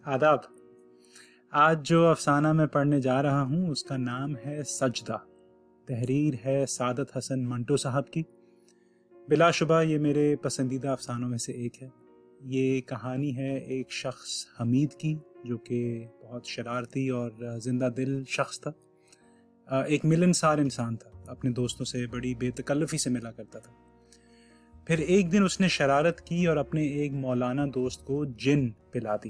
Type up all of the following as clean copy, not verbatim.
آداب۔ آج جو افسانہ میں پڑھنے جا رہا ہوں اس کا نام ہے سجدہ۔ تحریر ہے سعادت حسن منٹو صاحب کی۔ بلا شبہ یہ میرے پسندیدہ افسانوں میں سے ایک ہے۔ یہ کہانی ہے ایک شخص حمید کی، جو کہ بہت شرارتی اور زندہ دل شخص تھا۔ ایک ملنسار انسان تھا، اپنے دوستوں سے بڑی بے تکلفی سے ملا کرتا تھا۔ پھر ایک دن اس نے شرارت کی اور اپنے ایک مولانا دوست کو جن پلا دی،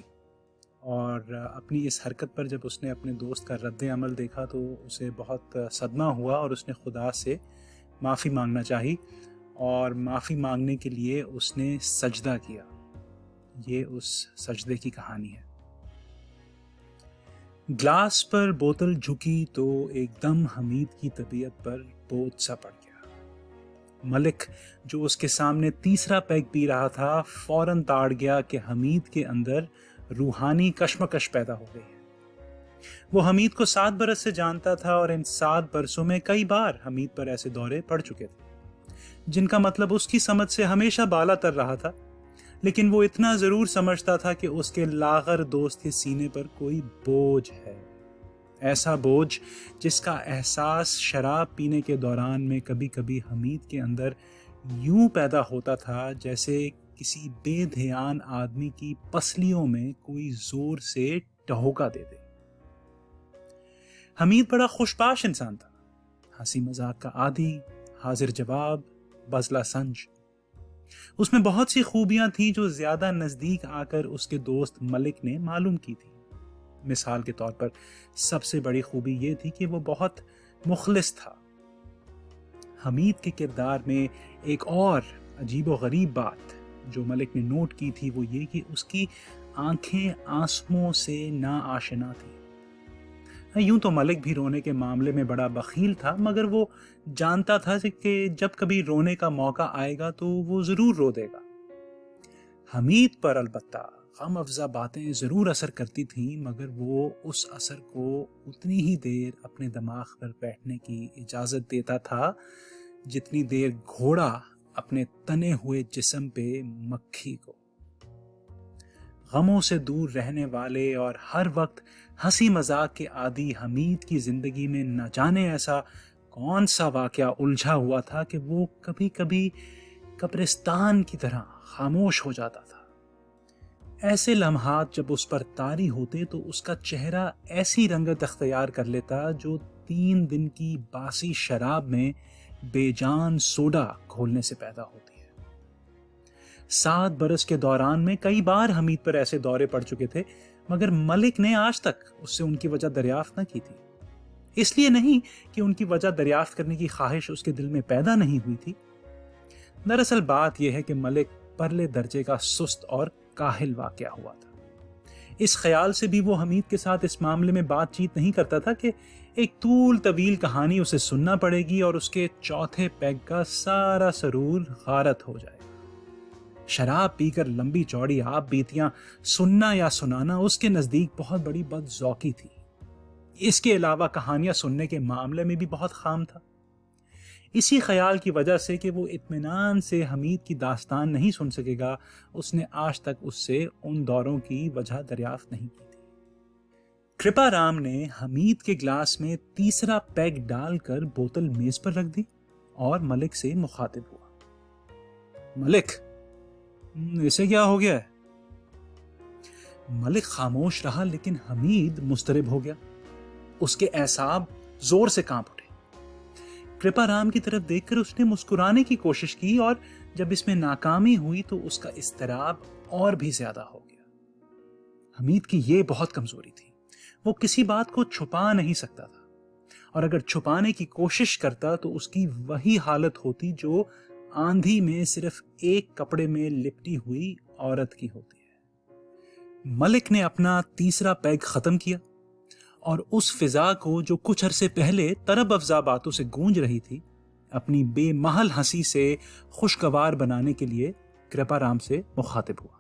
اور اپنی اس حرکت پر جب اس نے اپنے دوست کا رد عمل دیکھا تو اسے بہت صدمہ ہوا، اور اس نے خدا سے معافی مانگنا چاہی، اور معافی مانگنے کے لیے اس نے سجدہ کیا۔ یہ اس سجدے کی کہانی ہے۔ گلاس پر بوتل جھکی تو ایک دم حمید کی طبیعت پر بوجھ سا پڑ گیا۔ ملک جو اس کے سامنے تیسرا پیگ پی رہا تھا فوراً تاڑ گیا کہ حمید کے اندر روحانی کشمکش پیدا ہو گئی ہے۔ وہ حمید کو 7 برس سے جانتا تھا، اور ان 7 برسوں میں کئی بار حمید پر ایسے دورے پڑ چکے تھے جن کا مطلب اس کی سمجھ سے ہمیشہ بالا تر رہا تھا، لیکن وہ اتنا ضرور سمجھتا تھا کہ اس کے لاغر دوست کے سینے پر کوئی بوجھ ہے، ایسا بوجھ جس کا احساس شراب پینے کے دوران میں کبھی کبھی حمید کے اندر یوں پیدا ہوتا تھا جیسے کسی بے دھیان آدمی کی پسلیوں میں کوئی زور سے ٹہوکا دے دے۔ حمید بڑا خوشباش انسان تھا، ہنسی مذاق کا عادی، حاضر جواب، بزلہ سنج۔ اس میں بہت سی خوبیاں تھیں جو زیادہ نزدیک آ کر اس کے دوست ملک نے معلوم کی تھی۔ مثال کے طور پر سب سے بڑی خوبی یہ تھی کہ وہ بہت مخلص تھا۔ حمید کے کردار میں ایک اور عجیب و غریب بات جو ملک نے نوٹ کی تھی وہ یہ کہ اس کی آنکھیں آنسوؤں سے نا آشنا تھیں۔ یوں تو ملک بھی رونے کے معاملے میں بڑا بخیل تھا، مگر وہ جانتا تھا کہ جب کبھی رونے کا موقع آئے گا تو وہ ضرور رو دے گا۔ حمید پر البتہ غم افزا باتیں ضرور اثر کرتی تھیں، مگر وہ اس اثر کو اتنی ہی دیر اپنے دماغ پر بیٹھنے کی اجازت دیتا تھا جتنی دیر گھوڑا اپنے تنے ہوئے جسم پہ مکھی کو۔ غموں سے دور رہنے والے اور ہر وقت ہنسی مذاق کے عادی حمید کی زندگی میں نہ جانے ایسا کون سا واقعہ الجھا ہوا تھا کہ وہ کبھی کبھی قبرستان کی طرح خاموش ہو جاتا تھا۔ ایسے لمحات جب اس پر طاری ہوتے تو اس کا چہرہ ایسی رنگت اختیار کر لیتا جو 3 دن کی باسی شراب میں بے جان سوڈا گھولنے سے پیدا ہوتی ہے۔ 7 برس کے دوران میں کئی بار حمید پر ایسے دورے پڑ چکے تھے، مگر ملک نے آج تک اس سے ان کی وجہ دریافت نہ کی تھی۔ اس لیے نہیں کہ ان کی وجہ دریافت کرنے کی خواہش اس کے دل میں پیدا نہیں ہوئی تھی۔ دراصل بات یہ ہے کہ ملک پرلے درجے کا سست اور کاہل واقعہ ہوا تھا۔ اس خیال سے بھی وہ حمید کے ساتھ اس معاملے میں بات چیت نہیں کرتا تھا کہ ایک طول طویل کہانی اسے سننا پڑے گی اور اس کے چوتھے پیگ کا سارا سرور غارت ہو جائے گا۔ شراب پی کر لمبی چوڑی آپ بیتیاں سننا یا سنانا اس کے نزدیک بہت بڑی بد ذوقی تھی۔ اس کے علاوہ کہانیاں سننے کے معاملے میں بھی بہت خام تھا۔ اسی خیال کی وجہ سے کہ وہ اطمینان سے حمید کی داستان نہیں سن سکے گا، اس نے آج تک اس سے ان دوروں کی وجہ دریافت نہیں کی تھی۔ کرپا رام نے حمید کے گلاس میں تیسرا پیگ ڈال کر بوتل میز پر رکھ دی اور ملک سے مخاطب ہوا۔ ملک، اسے کیا ہو گیا ہے؟ ملک خاموش رہا، لیکن حمید مضطرب ہو گیا۔ اس کے اعصاب زور سے کانپ اٹھے۔ کرپا رام کی طرف دیکھ کر اس نے مسکرانے کی کوشش کی، اور جب اس میں ناکامی ہوئی تو اس کا اضطراب اور بھی زیادہ ہو گیا۔ حمید کی یہ بہت کمزوری تھی، وہ کسی بات کو چھپا نہیں سکتا تھا، اور اگر چھپانے کی کوشش کرتا تو اس کی وہی حالت ہوتی جو آندھی میں صرف ایک کپڑے میں لپٹی ہوئی عورت کی ہوتی ہے۔ ملک نے اپنا تیسرا پیگ ختم کیا، اور اس فضا کو جو کچھ عرصے پہلے طرب افزا باتوں سے گونج رہی تھی اپنی بے محل ہنسی سے خوشگوار بنانے کے لیے کرپا رام سے مخاطب ہوا۔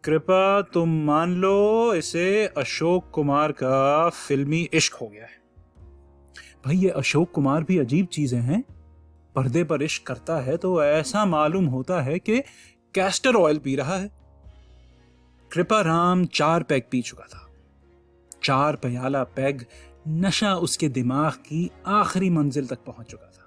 کرپا، تم مان لو اسے اشوک کمار کا فلمی عشق ہو گیا ہے۔ بھائی یہ اشوک کمار بھی عجیب چیزیں ہیں، پردے پر عشق کرتا ہے تو ایسا معلوم ہوتا ہے کہ کیسٹر آئل پی رہا ہے۔ کرپا رام 4 پیگ پی چکا تھا. 4 پیالہ پیگ نشہ اس کے دماغ کی آخری منزل تک پہنچ چکا تھا.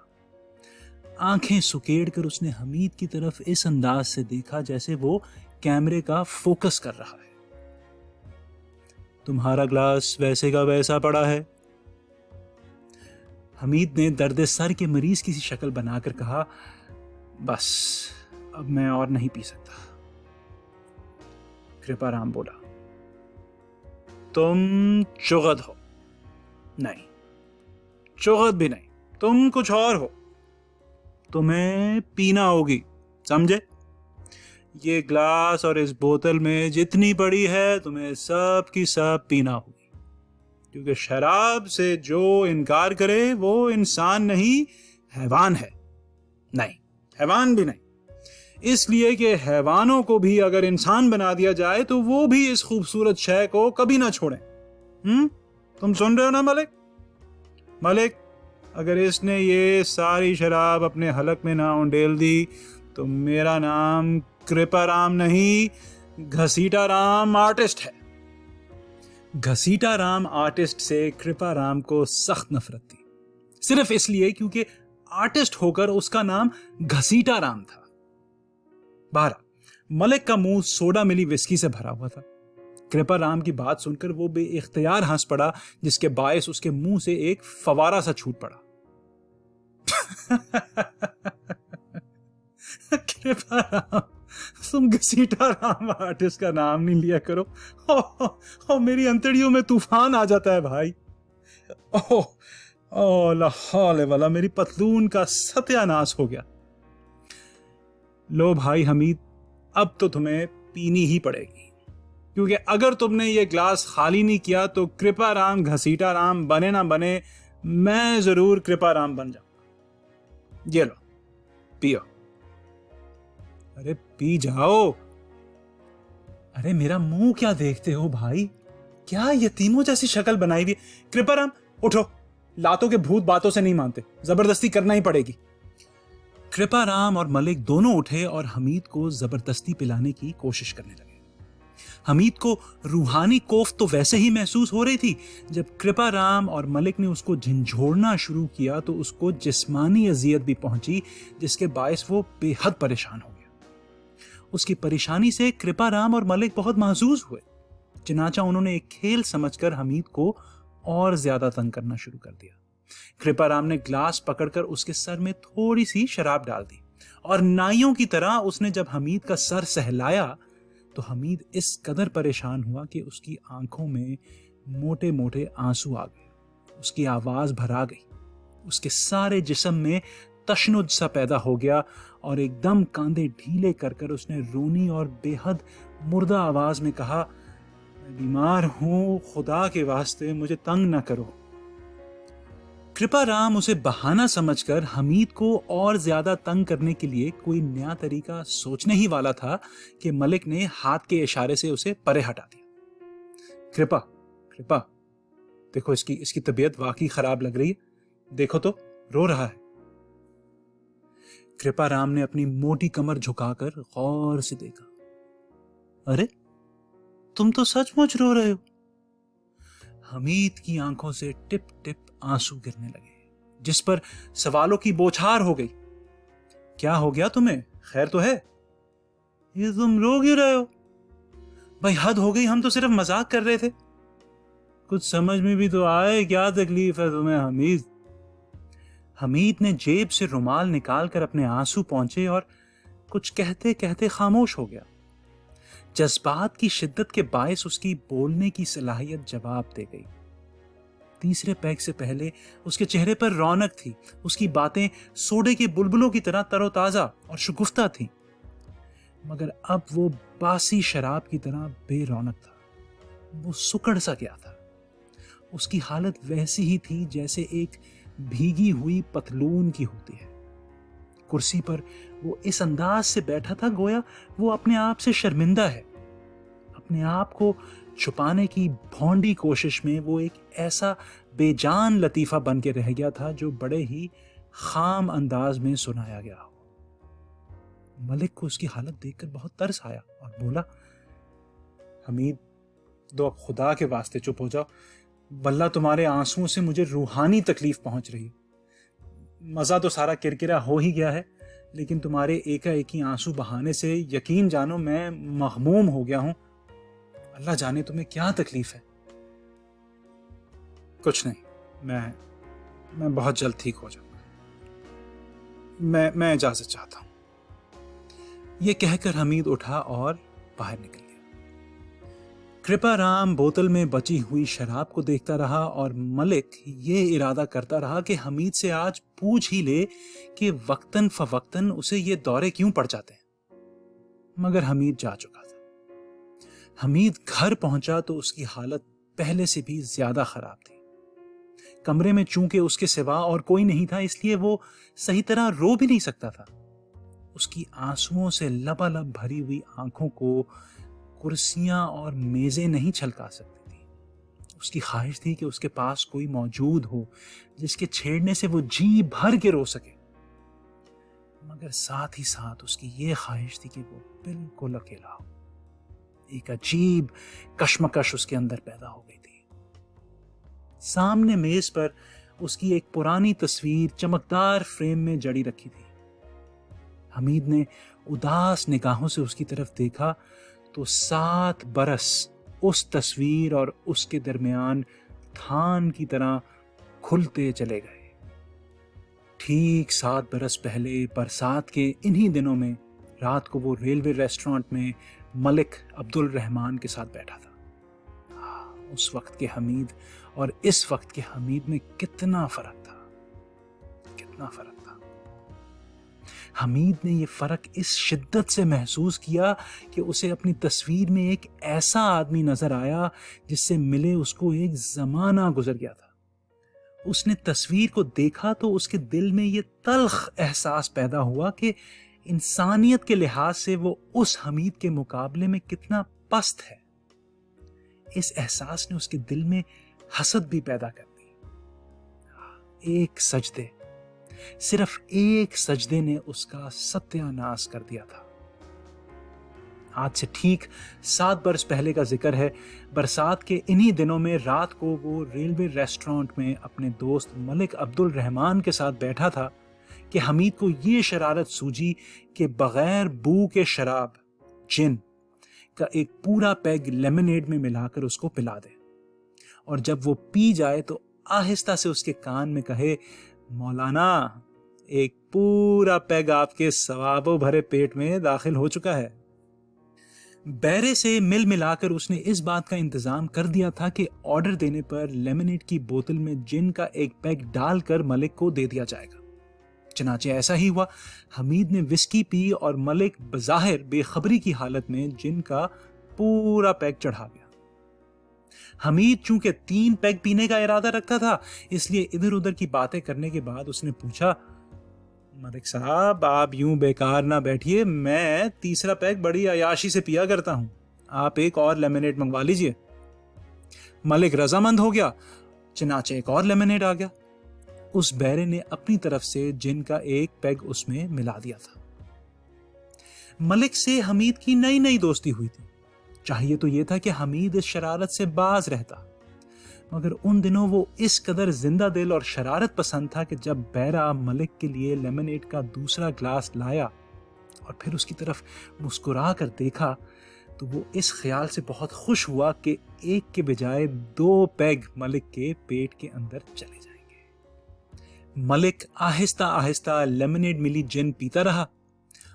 آنکھیں سکیڑ کر اس نے حمید کی طرف اس انداز سے دیکھا جیسے وہ کیمرے کا فوکس کر رہا ہے. تمہارا گلاس ویسے کا ویسا پڑا ہے. حمید نے درد سر کے مریض کی سی شکل بنا کر کہا, بس اب میں اور نہیں پی سکتا. کرپا رام بولا, تم چغد ہو. نہیں, چغد بھی نہیں, تم کچھ اور ہو. تمہیں پینا ہوگی, سمجھے؟ یہ گلاس اور اس بوتل میں جتنی پڑی ہے تمہیں سب کی سب پینا ہوگی, کیونکہ شراب سے جو انکار کرے وہ انسان نہیں, حیوان ہے. نہیں, حیوان بھی نہیں, اس لیے کہ حیوانوں کو بھی اگر انسان بنا دیا جائے تو وہ بھی اس خوبصورت شے کو کبھی نہ چھوڑیں. تم سن رہے ہو نا ملک؟ ملک, اگر اس نے یہ ساری شراب اپنے حلق میں نہ انڈیل دی تو میرا نام کرپا رام نہیں, گھسیٹا رام آرٹسٹ ہے. گھسیٹا رام آرٹسٹ سے کرپا رام کو سخت نفرت تھی, صرف اس لیے کیونکہ آرٹسٹ ہو کر اس کا نام گھسیٹا رام تھا. بہرحال ملک کا منہ سوڈا ملی وسکی سے بھرا ہوا تھا. کرپا رام کی بات سن کر وہ بے اختیار ہنس پڑا, جس کے باعث اس کے منہ سے ایک فوارہ سا چھوٹ پڑا. کرپا رام, تم گھسیٹا رام آرٹسٹ کا نام نہیں لیا کرو. میری انتڑیوں میں طوفان آ جاتا ہے بھائی. لا حول ولا, میری پتلون کا ستیہ ناش ہو گیا. لو بھائی حمید, اب تو تمہیں پینی ہی پڑے گی, کیونکہ اگر تم نے یہ گلاس خالی نہیں کیا تو کرپا رام گھسیٹا رام بنے نہ بنے, میں ضرور کرپا رام بن جاؤں گا. یہ لو, پیو. ارے پی جاؤ. ارے میرا منہ کیا دیکھتے ہو بھائی, کیا یتیموں جیسی شکل بنائی ہوئی. کرپا رام اٹھو, لاتوں کے بھوت باتوں سے نہیں مانتے, زبردستی کرنا ہی پڑے گی. کرپا رام اور ملک دونوں اٹھے اور حمید کو زبردستی پلانے کی کوشش کرنے لگے. حمید کو روحانی کوفت تو ویسے ہی محسوس ہو رہی تھی, جب کرپا رام اور ملک نے اس کو جھنجھوڑنا شروع کیا تو اس کو جسمانی اذیت بھی پہنچی, جس کے باعث وہ بے حد پریشان ہو گیا. اس کی پریشانی سے کرپا رام اور ملک بہت محظوظ ہوئے, چنانچہ انہوں نے ایک کھیل سمجھ کر حمید کو اور زیادہ تنگ کرنا شروع کر دیا. کرپا رام نے گلاس پکڑ کر اس کے سر میں تھوڑی سی شراب ڈال دی, اور نائیوں کی طرح اس نے جب حمید کا سر سہلایا تو حمید اس قدر پریشان ہوا کہ اس کی آنکھوں میں موٹے موٹے آنسو آ گئے, اس کی آواز بھرا گئی, اس کے سارے جسم میں تشنج سا پیدا ہو گیا, اور ایک دم کاندھے ڈھیلے کر کر اس نے رونی اور بے حد مردہ آواز میں کہا, میں بیمار ہوں, خدا کے واسطے مجھے تنگ نہ کرو. کرپا رام اسے بہانہ سمجھ کر حمید کو اور زیادہ تنگ کرنے کے لیے کوئی نیا طریقہ سوچنے ہی والا تھا کہ ملک نے ہاتھ کے اشارے سے اسے پرے ہٹا دیا. کرپا دیکھو, اس کی طبیعت واقعی خراب لگ رہی ہے, دیکھو تو رو رہا ہے. کرپا رام نے اپنی موٹی کمر جھکا کر غور سے دیکھا. ارے تم تو سچ مچ رو رہے ہو. حمید کی آنکھوں سے ٹپ ٹپ آنسو گرنے لگے, جس پر سوالوں کی بوچھار ہو گئی. کیا ہو گیا تمہیں, خیر تو ہے؟ یہ تم رو کیوں رہے ہو؟ بھائی حد ہو گئی, ہم تو صرف مذاق کر رہے تھے. کچھ سمجھ میں بھی تو آئے, کیا تکلیف ہے تمہیں حمید؟ حمید نے جیب سے رومال نکال کر اپنے آنسو پہنچے اور کچھ کہتے کہتے خاموش ہو گیا. جذبات کی شدت کے باعث اس کی بولنے کی صلاحیت جواب دے گئی. تیسرے پیگ سے پہلے اس کے چہرے پر رونق تھی, اس کی باتیں سوڈے کے بلبلوں کی طرح تر و تازہ اور شگفتہ تھیں, مگر اب وہ باسی شراب کی طرح بے رونق تھا. وہ سکڑ سا گیا تھا. اس کی حالت ویسی ہی تھی جیسے ایک بھیگی ہوئی پتلون کی ہوتی ہے. کرسی پر وہ اس انداز سے بیٹھا تھا گویا وہ اپنے آپ سے شرمندہ ہے. اپنے آپ کو چھپانے کی بھونڈی کوشش میں وہ ایک ایسا بے جان لطیفہ بن کے رہ گیا تھا جو بڑے ہی خام انداز میں سنایا گیا ہو. ملک کو اس کی حالت دیکھ کر بہت ترس آیا اور بولا, حمید دو اب خدا کے واسطے چپ ہو جاؤ، واللہ تمہارے آنسوؤں سے مجھے روحانی تکلیف پہنچ رہی ہے۔ مزہ تو سارا کرکرا ہو ہی گیا ہے، لیکن تمہارے ایک ایک آنسو بہانے سے یقین جانو میں مغموم ہو گیا ہوں۔ اللہ جانے تمہیں کیا تکلیف ہے۔ کچھ نہیں، میں بہت جلد ٹھیک ہو جاؤں گا، میں اجازت چاہتا ہوں۔ یہ کہہ کر حمید اٹھا اور باہر نکل گیا۔ کرپا رام بوتل میں بچی ہوئی شراب کو دیکھتا رہا اور ملک یہ ارادہ کرتا رہا کہ حمید سے آج پوچھ ہی لے کہ وقتاً فوقتاً اسے یہ دورے کیوں پڑ جاتے ہیں، مگر حمید جا چکا تھا۔ حمید گھر پہنچا تو اس کی حالت پہلے سے بھی زیادہ خراب تھی۔ کمرے میں چونکہ اس کے سوا اور کوئی نہیں تھا، اس لیے وہ صحیح طرح رو بھی نہیں سکتا تھا۔ اس کی آنسوؤں سے لبالب بھری ہوئی آنکھوں کو کرسیاں اور میزیں نہیں چھلکا سکتی تھی۔ اس کی خواہش تھی کہ اس کے پاس کوئی موجود ہو جس کے چھیڑنے سے وہ جی بھر کے رو سکے، مگر ساتھ ہی ساتھ اس کی یہ خواہش تھی کہ وہ بالکل اکیلا ہو۔ ایک عجیب کشمکش اس کے اندر پیدا ہو گئی تھی۔ سامنے میز پر اس کی ایک پرانی تصویر چمکدار فریم میں جڑی رکھی تھی۔ حمید نے اداس نگاہوں سے اس کی طرف دیکھا تو 7 برس اس تصویر اور اس کے درمیان تھان کی طرح کھلتے چلے گئے۔ ٹھیک 7 برس پہلے برسات کے انہی دنوں میں رات کو وہ ریلوے ریسٹورانٹ میں ملک عبد الرحمان کے ساتھ بیٹھا تھا۔ اس وقت کے حمید اور اس وقت کے حمید میں کتنا فرق تھا، کتنا فرق تھا۔ حمید نے یہ فرق اس شدت سے محسوس کیا کہ اسے اپنی تصویر میں ایک ایسا آدمی نظر آیا جس سے ملے اس کو ایک زمانہ گزر گیا تھا۔ اس نے تصویر کو دیکھا تو اس کے دل میں یہ تلخ احساس پیدا ہوا کہ انسانیت کے لحاظ سے وہ اس حمید کے مقابلے میں کتنا پست ہے۔ اس احساس نے اس کے دل میں حسد بھی پیدا کر دی۔ ایک سجدے، صرف ایک سجدے نے اس کا ستیہ ناش کر دیا تھا۔ آج سے ٹھیک 7 برس پہلے کا ذکر ہے۔ برسات کے انہی دنوں میں رات کو وہ ریلوے ریسٹورانٹ میں اپنے دوست ملک عبد الرحمان کے ساتھ بیٹھا تھا کہ حمید کو یہ شرارت سوجی کہ بغیر بو کے شراب جن کا ایک پورا پیگ لیمنیڈ میں ملا کر اس کو پلا دے، اور جب وہ پی جائے تو آہستہ سے اس کے کان میں کہے، مولانا ایک پورا پیگ آپ کے ثوابوں بھرے پیٹ میں داخل ہو چکا ہے۔ بیرے سے مل ملا کر اس نے اس بات کا انتظام کر دیا تھا کہ آرڈر دینے پر لیمنیڈ کی بوتل میں جن کا ایک پیگ ڈال کر ملک کو دے دیا جائے گا۔ چنانچہ ایسا ہی ہوا۔ حمید نے وسکی پی اور ملک بظاہر بے خبری کی حالت میں جن کا پورا پیگ چڑھا گیا۔ حمید چونکہ 3 پیگ پینے کا ارادہ رکھتا تھا، اس لیے ادھر ادھر کی باتیں کرنے کے بعد اس نے پوچھا، ملک صاحب آپ یوں بیکار نہ بیٹھیے، میں 3 پیگ بڑی عیاشی سے پیا کرتا ہوں، آپ ایک اور لیمنیڈ منگوا لیجئے۔ ملک رضامند ہو گیا، چنانچہ ایک اور لیمنیڈ آ گیا۔ اس بیرے نے اپنی طرف سے جن کا ایک پیگ اس میں ملا دیا تھا۔ ملک سے حمید کی نئی نئی دوستی ہوئی تھی۔ چاہیے تو یہ تھا کہ حمید اس شرارت سے باز رہتا، مگر ان دنوں وہ اس قدر زندہ دل اور شرارت پسند تھا کہ جب بیرا ملک کے لیے لیمنیڈ کا دوسرا گلاس لایا اور پھر اس کی طرف مسکرا کر دیکھا تو وہ اس خیال سے بہت خوش ہوا کہ ایک کے بجائے 2 پیگ ملک کے پیٹ کے اندر چلے جائیں گے۔ ملک آہستہ آہستہ لیمنیڈ ملی جن پیتا رہا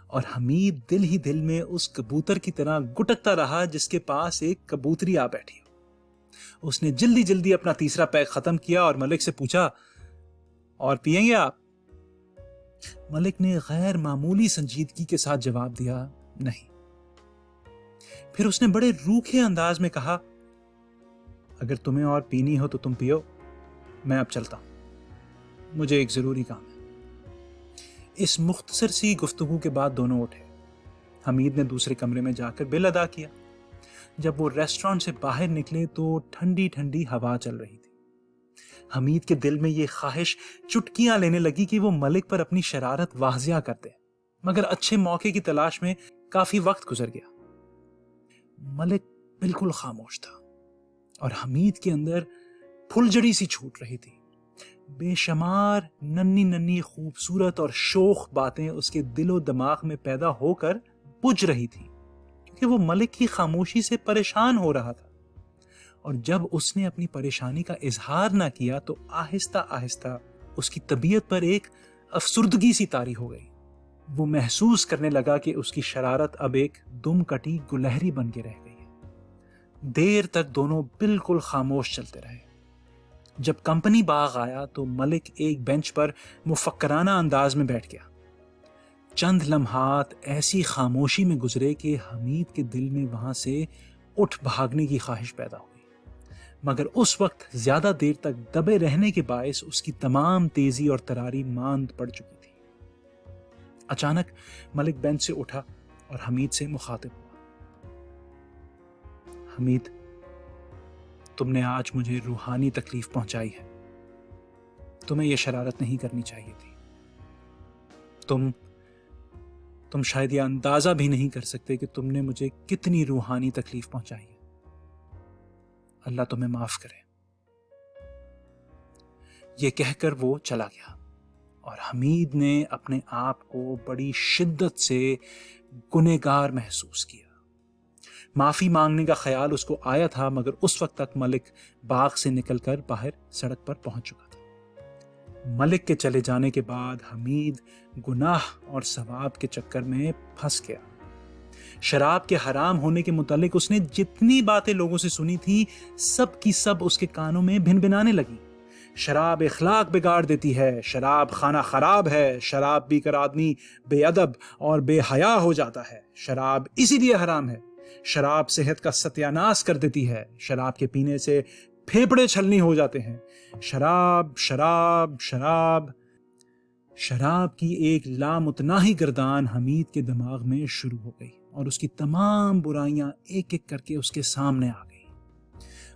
اور حمید دل ہی دل میں اس کبوتر کی طرح گٹکتا رہا جس کے پاس ایک کبوتری آ بیٹھی ہو۔ اس نے جلدی جلدی اپنا 3 پیگ ختم کیا اور ملک سے پوچھا، اور پیئیں گے آپ؟ ملک نے غیر معمولی سنجیدگی کے ساتھ جواب دیا، نہیں۔ پھر اس نے بڑے روکھے انداز میں کہا، اگر تمہیں اور پینی ہو تو تم پیو، میں اب چلتا ہوں، مجھے ایک ضروری کام ہے۔ اس مختصر سی گفتگو کے بعد دونوں اٹھے۔ حمید نے دوسرے کمرے میں جا کر بل ادا کیا۔ جب وہ ریسٹورانٹ سے باہر نکلے تو ٹھنڈی ٹھنڈی ہوا چل رہی تھی۔ حمید کے دل میں یہ خواہش چٹکیاں لینے لگی کہ وہ ملک پر اپنی شرارت واضح کرتے، مگر اچھے موقع کی تلاش میں کافی وقت گزر گیا۔ ملک بالکل خاموش تھا اور حمید کے اندر پھلجڑی سی چھوٹ رہی تھی. بے شمار ننھی ننھی خوبصورت اور شوخ باتیں اس کے دل و دماغ میں پیدا ہو کر بجھ رہی تھی کیونکہ وہ ملک کی خاموشی سے پریشان ہو رہا تھا. اور جب اس نے اپنی پریشانی کا اظہار نہ کیا تو آہستہ آہستہ اس کی طبیعت پر ایک افسردگی سی طاری ہو گئی. وہ محسوس کرنے لگا کہ اس کی شرارت اب ایک دم کٹی گلہری بن کے رہ گئی ہے. دیر تک دونوں بالکل خاموش چلتے رہے. جب کمپنی باغ آیا تو ملک ایک بینچ پر مفکرانہ انداز میں بیٹھ گیا. چند لمحات ایسی خاموشی میں گزرے کہ حمید کے دل میں وہاں سے اٹھ بھاگنے کی خواہش پیدا ہوئی، مگر اس وقت زیادہ دیر تک دبے رہنے کے باعث اس کی تمام تیزی اور تراری ماند پڑ چکی تھی. اچانک ملک بینچ سے اٹھا اور حمید سے مخاطب ہوا. حمید، تم نے آج مجھے روحانی تکلیف پہنچائی ہے. تمہیں یہ شرارت نہیں کرنی چاہیے تھی. تم شاید یہ اندازہ بھی نہیں کر سکتے کہ تم نے مجھے کتنی روحانی تکلیف پہنچائی ہے. اللہ تمہیں معاف کرے. یہ کہہ کر وہ چلا گیا اور حمید نے اپنے آپ کو بڑی شدت سے گنہگار محسوس کیا. معافی مانگنے کا خیال اس کو آیا تھا مگر اس وقت تک ملک باغ سے نکل کر باہر سڑک پر پہنچ چکا تھا. ملک کے چلے جانے کے بعد حمید گناہ اور ثواب کے چکر میں پھنس گیا. شراب کے حرام ہونے کے متعلق اس نے جتنی باتیں لوگوں سے سنی تھی سب کی سب اس کے کانوں میں بھن بھنانے لگی. شراب اخلاق بگاڑ دیتی ہے، شراب خانہ خراب ہے، شراب پی کر آدمی بے ادب اور بے حیا ہو جاتا ہے، شراب اسی لیے حرام ہے، شراب صحت کا ستیاناش کر دیتی ہے، شراب کے پینے سے پھیپھڑے چھلنی ہو جاتے ہیں. شراب شراب شراب شراب کی ایک لامتناہی گردان حمید کے دماغ میں شروع ہو گئی اور اس کی تمام برائیاں ایک ایک کر کے اس کے سامنے آ گئی.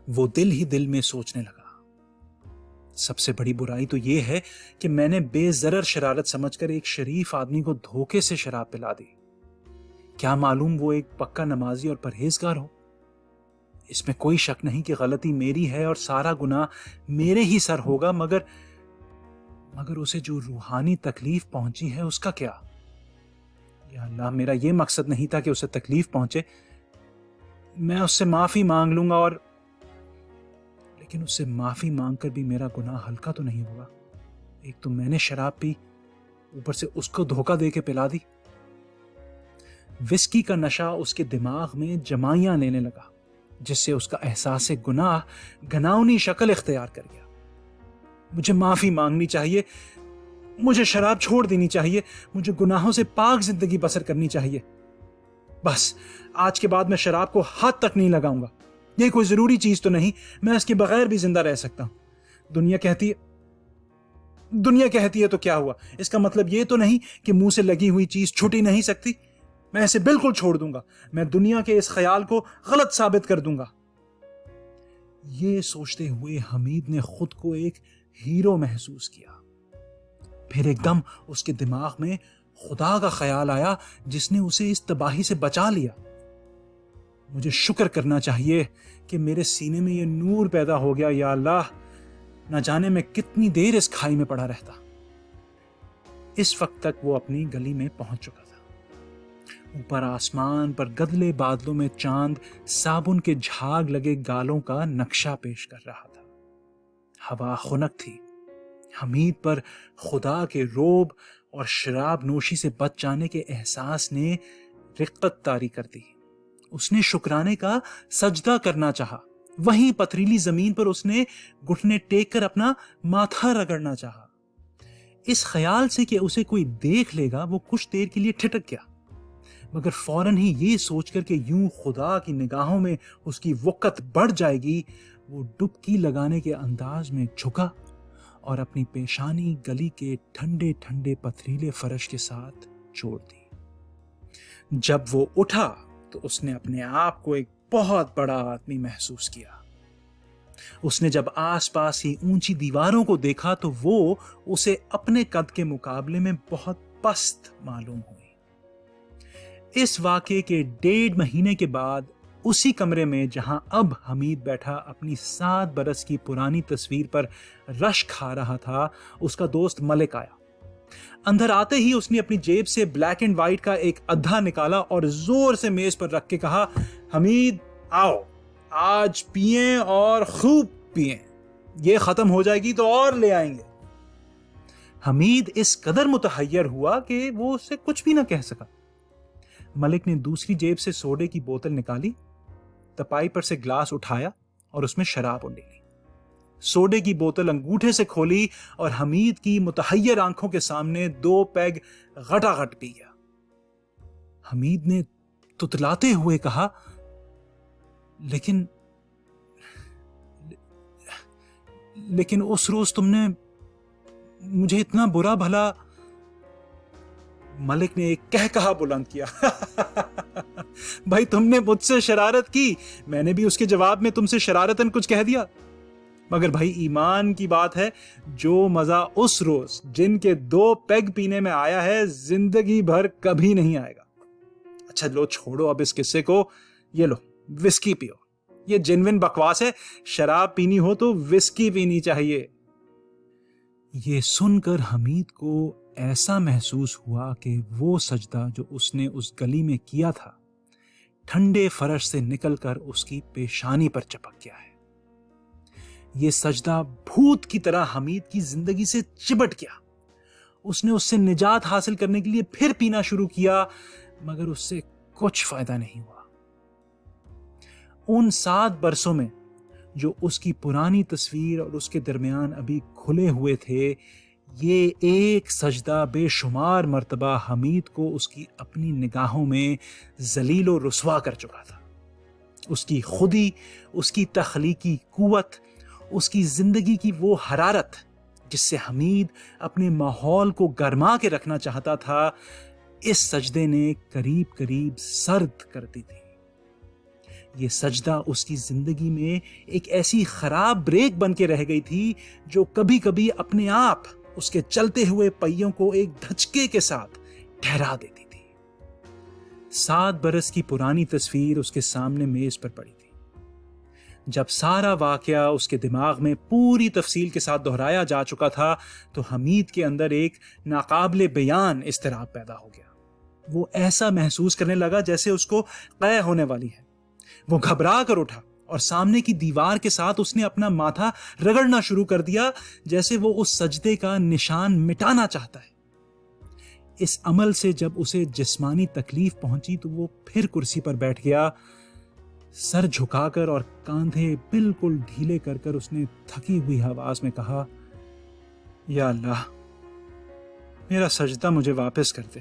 وہ دل ہی دل میں سوچنے لگا، سب سے بڑی برائی تو یہ ہے کہ میں نے بے ضرر شرارت سمجھ کر ایک شریف آدمی کو دھوکے سے شراب پلا دی. کیا معلوم وہ ایک پکا نمازی اور پرہیزگار ہو. اس میں کوئی شک نہیں کہ غلطی میری ہے اور سارا گناہ میرے ہی سر ہوگا، مگر اسے جو روحانی تکلیف پہنچی ہے اس کا کیا؟ یا اللہ، میرا یہ مقصد نہیں تھا کہ اسے تکلیف پہنچے. میں اس سے معافی مانگ لوں گا لیکن اس سے معافی مانگ کر بھی میرا گناہ ہلکا تو نہیں ہوگا. ایک تو میں نے شراب پی، اوپر سے اس کو دھوکہ دے کے پلا دی. وسکی کا نشہ اس کے دماغ میں جمائیاں لینے لگا جس سے اس کا احساس گناہ گھناؤنی شکل اختیار کر گیا. مجھے معافی مانگنی چاہیے، مجھے شراب چھوڑ دینی چاہیے، مجھے گناہوں سے پاک زندگی بسر کرنی چاہیے. بس آج کے بعد میں شراب کو ہاتھ تک نہیں لگاؤں گا. یہ کوئی ضروری چیز تو نہیں، میں اس کے بغیر بھی زندہ رہ سکتا ہوں. دنیا کہتی ہے تو کیا ہوا؟ اس کا مطلب یہ تو نہیں کہ منہ سے لگی ہوئی چیز چھوٹ ہی نہیں سکتی. میں اسے بالکل چھوڑ دوں گا. میں دنیا کے اس خیال کو غلط ثابت کر دوں گا. یہ سوچتے ہوئے حمید نے خود کو ایک ہیرو محسوس کیا. پھر ایک دم اس کے دماغ میں خدا کا خیال آیا جس نے اسے اس تباہی سے بچا لیا. مجھے شکر کرنا چاہیے کہ میرے سینے میں یہ نور پیدا ہو گیا. یا اللہ، نہ جانے میں کتنی دیر اس کھائی میں پڑا رہتا. اس وقت تک وہ اپنی گلی میں پہنچ چکا تھا. اوپر آسمان پر گدلے بادلوں میں چاند صابن کے جھاگ لگے گالوں کا نقشہ پیش کر رہا تھا. ہوا خنک تھی. حمید پر خدا کے روب اور شراب نوشی سے بچ جانے کے احساس نے رقت طاری کر دی. اس نے شکرانے کا سجدہ کرنا چاہا. وہیں پتھریلی زمین پر اس نے گھٹنے ٹیک کر اپنا ماتھا رگڑنا چاہا. اس خیال سے کہ اسے کوئی دیکھ لے گا وہ کچھ دیر کے لیے ٹھٹک گیا، مگر فوراً ہی یہ سوچ کر کہ یوں خدا کی نگاہوں میں اس کی وقت بڑھ جائے گی، وہ ڈبکی لگانے کے انداز میں جھکا اور اپنی پیشانی گلی کے ٹھنڈے ٹھنڈے پتھریلے فرش کے ساتھ جوڑ دی. جب وہ اٹھا تو اس نے اپنے آپ کو ایک بہت بڑا آدمی محسوس کیا. اس نے جب آس پاس ہی اونچی دیواروں کو دیکھا تو وہ اسے اپنے قد کے مقابلے میں بہت پست معلوم ہوئی. اس واقعے کے 1.5 مہینے کے بعد اسی کمرے میں جہاں اب حمید بیٹھا اپنی 7 برس کی پرانی تصویر پر رش کھا رہا تھا، اس کا دوست ملک آیا۔ اندر آتے ہی اس نے اپنی جیب سے بلیک اینڈ وائٹ کا ایک ادھا نکالا اور زور سے میز پر رکھ کے کہا، حمید آؤ، آج پئیں اور خوب پئیں، یہ ختم ہو جائے گی تو اور لے آئیں گے۔ حمید اس قدر متحیر ہوا کہ وہ اسے کچھ بھی نہ کہہ سکا۔ ملک نے دوسری جیب سے سوڈے کی بوتل نکالی، تپائی پر سے گلاس اٹھایا اور اس میں شراب انڈی لی، سوڈے کی بوتل انگوٹھے سے کھولی اور حمید کی متحیر آنکھوں کے سامنے 2 پیگ غٹا غٹ پی گیا۔ حمید نے تتلاتے ہوئے کہا، لیکن اس روز تم نے مجھے اتنا برا بھلا۔ ملک نے ایک کہا بلند کیا، بھائی تم نے مجھ سے شرارت کی، میں نے بھی اس کے جواب میں تم سے شرارتاً کچھ کہہ دیا، مگر بھائی ایمان کی بات ہے، جو مزہ اس روز جن کے 2 پیگ پینے میں آیا ہے زندگی بھر کبھی نہیں آئے گا۔ اچھا لو چھوڑو اب اس قصے کو، یہ لو وسکی پیو، یہ جنوین بکواس ہے، شراب پینی ہو تو وسکی پینی چاہیے۔ یہ سن کر حمید کو ایسا محسوس ہوا کہ وہ سجدہ جو اس نے اس گلی میں کیا تھا ٹھنڈے فرش سے نکل کر اس کی پیشانی پر چپک گیا ہے۔ یہ سجدہ بھوت کی طرح حمید کی زندگی سے چپٹ گیا۔ اس نے اس سے نجات حاصل کرنے کے لیے پھر پینا شروع کیا، مگر اس سے کچھ فائدہ نہیں ہوا۔ ان 7 برسوں میں جو اس کی پرانی تصویر اور اس کے درمیان ابھی کھلے ہوئے تھے، یہ ایک سجدہ بے شمار مرتبہ حمید کو اس کی اپنی نگاہوں میں ذلیل و رسوا کر چکا تھا۔ اس کی خودی، اس کی تخلیقی قوت، اس کی زندگی کی وہ حرارت جس سے حمید اپنے ماحول کو گرما کے رکھنا چاہتا تھا، اس سجدے نے قریب قریب سرد کر دی تھی۔ یہ سجدہ اس کی زندگی میں ایک ایسی خراب بریک بن کے رہ گئی تھی جو کبھی کبھی اپنے آپ اس کے چلتے ہوئے پہیوں کو ایک دھچکے کے ساتھ ٹھہرا دیتی تھی۔ 7 برس کی پرانی تصویر اس کے سامنے میز پر پڑی تھی۔ جب سارا واقعہ اس کے دماغ میں پوری تفصیل کے ساتھ دہرایا جا چکا تھا تو حمید کے اندر ایک ناقابل بیان اضطراب پیدا ہو گیا۔ وہ ایسا محسوس کرنے لگا جیسے اس کو قے ہونے والی ہے۔ وہ گھبرا کر اٹھا اور سامنے کی دیوار کے ساتھ اس نے اپنا ماتھا رگڑنا شروع کر دیا، جیسے وہ اس سجدے کا نشان مٹانا چاہتا ہے۔ اس عمل سے جب اسے جسمانی تکلیف پہنچی تو وہ پھر کرسی پر بیٹھ گیا۔ سر جھکا کر اور کاندھے بالکل ڈھیلے کر کر اس نے تھکی ہوئی آواز میں کہا، یا اللہ، میرا سجدہ مجھے واپس کر دے۔